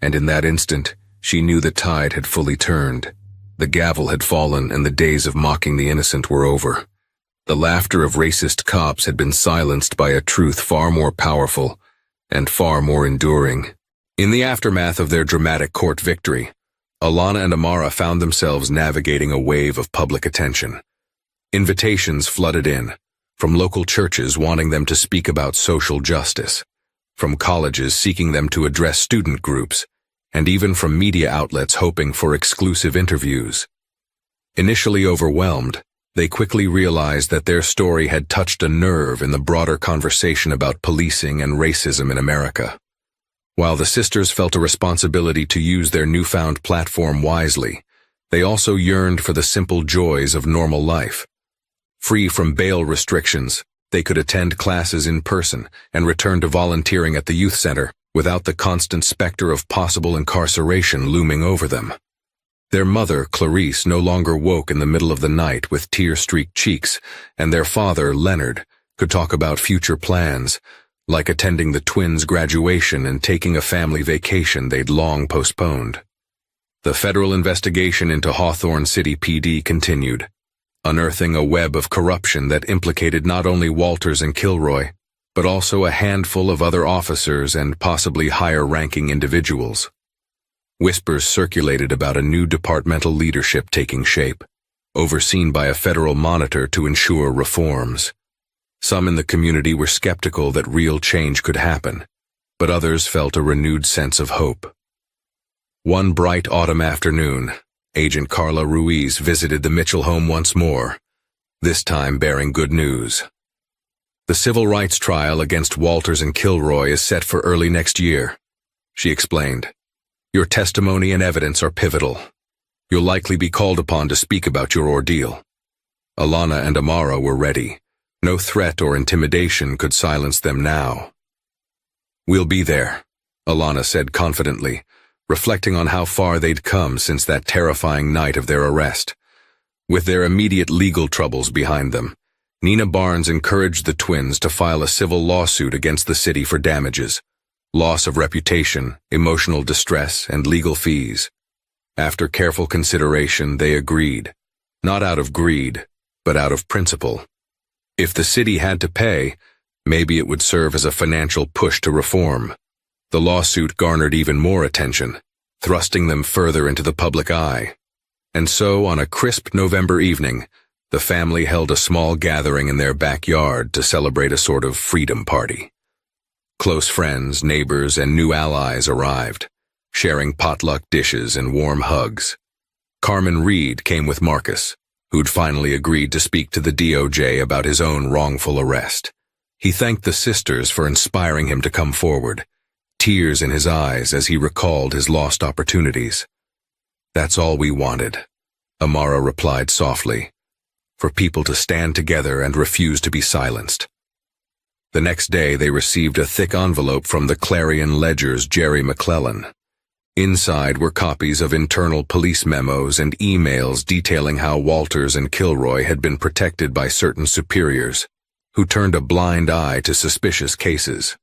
And in that instant, she knew the tide had fully turned. The gavel had fallen and the days of mocking the innocent were over. The laughter of racist cops had been silenced by a truth far more powerful and far more enduring. In the aftermath of their dramatic court victory, Alana and Amara found themselves navigating a wave of public attention. Invitations flooded in, from local churches wanting them to speak about social justice, from colleges seeking them to address student groups, and even from media outlets hoping for exclusive interviews. Initially overwhelmed, they quickly realized that their story had touched a nerve in the broader conversation about policing and racism in America. While the sisters felt a responsibility to use their newfound platform wisely, they also yearned for the simple joys of normal life. Free from bail restrictions, they could attend classes in person and return to volunteering at the youth center without the constant specter of possible incarceration looming over them. Their mother, Clarice, no longer woke in the middle of the night with tear-streaked cheeks, and their father, Leonard, could talk about future plans, like attending the twins' graduation and taking a family vacation they'd long postponed. The federal investigation into Hawthorne City PD continued, unearthing a web of corruption that implicated not only Walters and Kilroy, but also a handful of other officers and possibly higher-ranking individuals. Whispers circulated about a new departmental leadership taking shape, overseen by a federal monitor to ensure reforms. Some in the community were skeptical that real change could happen, but others felt a renewed sense of hope. One bright autumn afternoon, Agent Carla Ruiz visited the Mitchell home once more, this time bearing good news. The civil rights trial against Walters and Kilroy is set for early next year, she explained. Your testimony and evidence are pivotal. You'll likely be called upon to speak about your ordeal. Alana and Amara were ready. No threat or intimidation could silence them now. We'll be there, Alana said confidently, reflecting on how far they'd come since that terrifying night of their arrest. With their immediate legal troubles behind them, Nina Barnes encouraged the twins to file a civil lawsuit against the city for damages, loss of reputation, emotional distress, and legal fees. After careful consideration, they agreed, not out of greed, but out of principle. If the city had to pay, maybe it would serve as a financial push to reform. The lawsuit garnered even more attention, thrusting them further into the public eye. And so, on a crisp November evening, the family held a small gathering in their backyard to celebrate a sort of freedom party. Close friends, neighbors, and new allies arrived, sharing potluck dishes and warm hugs. Carmen Reed came with Marcus, who'd finally agreed to speak to the DOJ about his own wrongful arrest. He thanked the sisters for inspiring him to come forward, tears in his eyes as he recalled his lost opportunities. That's all we wanted, Amara replied softly, for people to stand together and refuse to be silenced. The next day they received a thick envelope from the Clarion Ledger's Jerry McClellan. Inside were copies of internal police memos and emails detailing how Walters and Kilroy had been protected by certain superiors, who turned a blind eye to suspicious cases.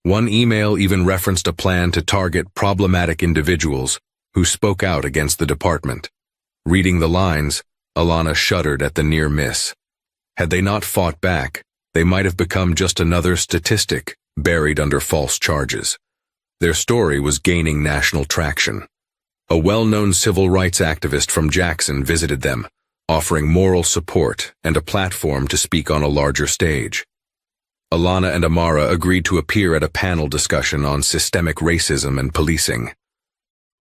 One email even referenced a plan to target problematic individuals who spoke out against the department. Reading the lines, Alana shuddered at the near miss. Had they not fought back, they might have become just another statistic buried under false charges. Their story was gaining national traction. A well-known civil rights activist from Jackson visited them, offering moral support and a platform to speak on a larger stage. Alana and Amara agreed to appear at a panel discussion on systemic racism and policing.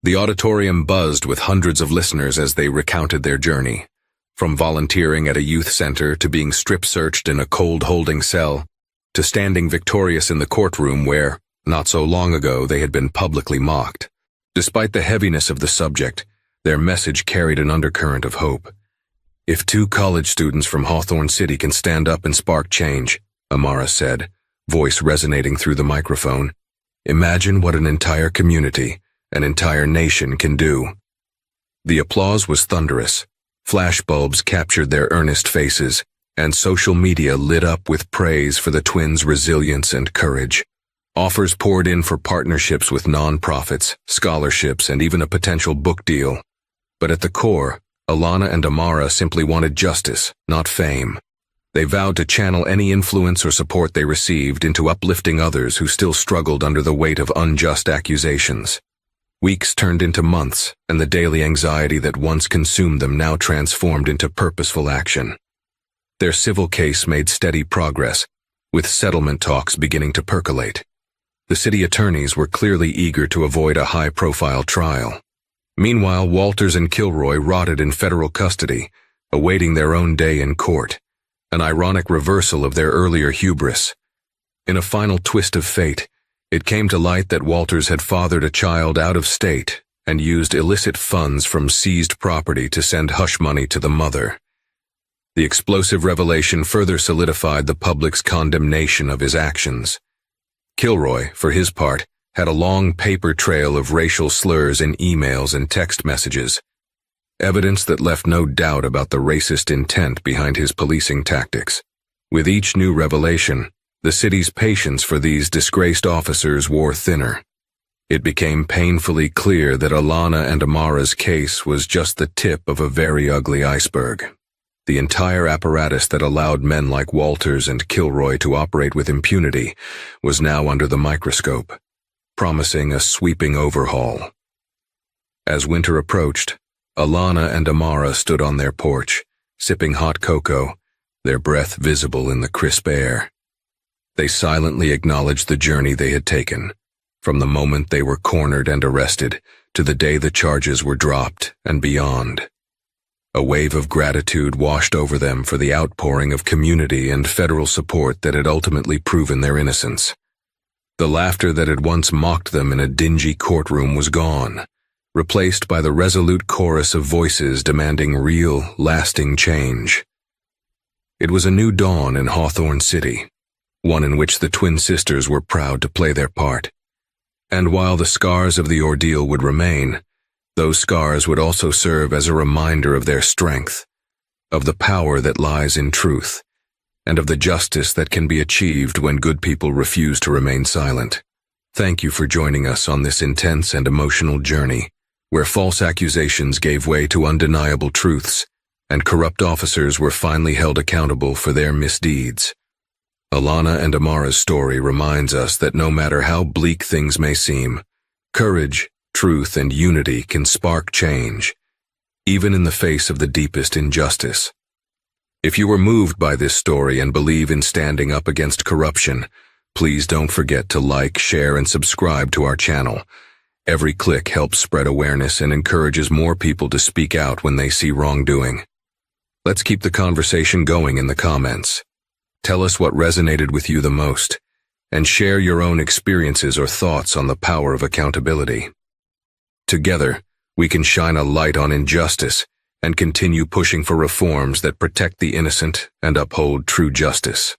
The auditorium buzzed with hundreds of listeners as they recounted their journey, from volunteering at a youth center to being strip-searched in a cold holding cell, to standing victorious in the courtroom where, not so long ago, they had been publicly mocked. Despite the heaviness of the subject, their message carried an undercurrent of hope. If 2 college students from Hawthorne City can stand up and spark change, Amara said, voice resonating through the microphone, imagine what an entire community, an entire nation can do. The applause was thunderous. Flashbulbs captured their earnest faces, and social media lit up with praise for the twins' resilience and courage. Offers poured in for partnerships with nonprofits, scholarships, and even a potential book deal. But at the core, Alana and Amara simply wanted justice, not fame. They vowed to channel any influence or support they received into uplifting others who still struggled under the weight of unjust accusations. Weeks turned into months, and the daily anxiety that once consumed them now transformed into purposeful action. Their civil case made steady progress, with settlement talks beginning to percolate. The city attorneys were clearly eager to avoid a high-profile trial. Meanwhile, Walters and Kilroy rotted in federal custody, awaiting their own day in court, an ironic reversal of their earlier hubris. In a final twist of fate, it came to light that Walters had fathered a child out of state and used illicit funds from seized property to send hush money to the mother. The explosive revelation further solidified the public's condemnation of his actions. Kilroy, for his part, had a long paper trail of racial slurs in emails and text messages, evidence that left no doubt about the racist intent behind his policing tactics. With each new revelation, the city's patience for these disgraced officers wore thinner. It became painfully clear that Alana and Amara's case was just the tip of a very ugly iceberg. The entire apparatus that allowed men like Walters and Kilroy to operate with impunity was now under the microscope, promising a sweeping overhaul. As winter approached, Alana and Amara stood on their porch, sipping hot cocoa, their breath visible in the crisp air. They silently acknowledged the journey they had taken, from the moment they were cornered and arrested to the day the charges were dropped and beyond. A wave of gratitude washed over them for the outpouring of community and federal support that had ultimately proven their innocence. The laughter that had once mocked them in a dingy courtroom was gone, replaced by the resolute chorus of voices demanding real, lasting change. It was a new dawn in Hawthorne City, one in which the twin sisters were proud to play their part. And while the scars of the ordeal would remain, those scars would also serve as a reminder of their strength, of the power that lies in truth, and of the justice that can be achieved when good people refuse to remain silent. Thank you for joining us on this intense and emotional journey, where false accusations gave way to undeniable truths, and corrupt officers were finally held accountable for their misdeeds. Alana and Amara's story reminds us that no matter how bleak things may seem, courage, truth, and unity can spark change, even in the face of the deepest injustice. If you were moved by this story and believe in standing up against corruption, please don't forget to like, share, and subscribe to our channel. Every click helps spread awareness and encourages more people to speak out when they see wrongdoing. Let's keep the conversation going in the comments. Tell us what resonated with you the most, and share your own experiences or thoughts on the power of accountability. Together, we can shine a light on injustice and continue pushing for reforms that protect the innocent and uphold true justice.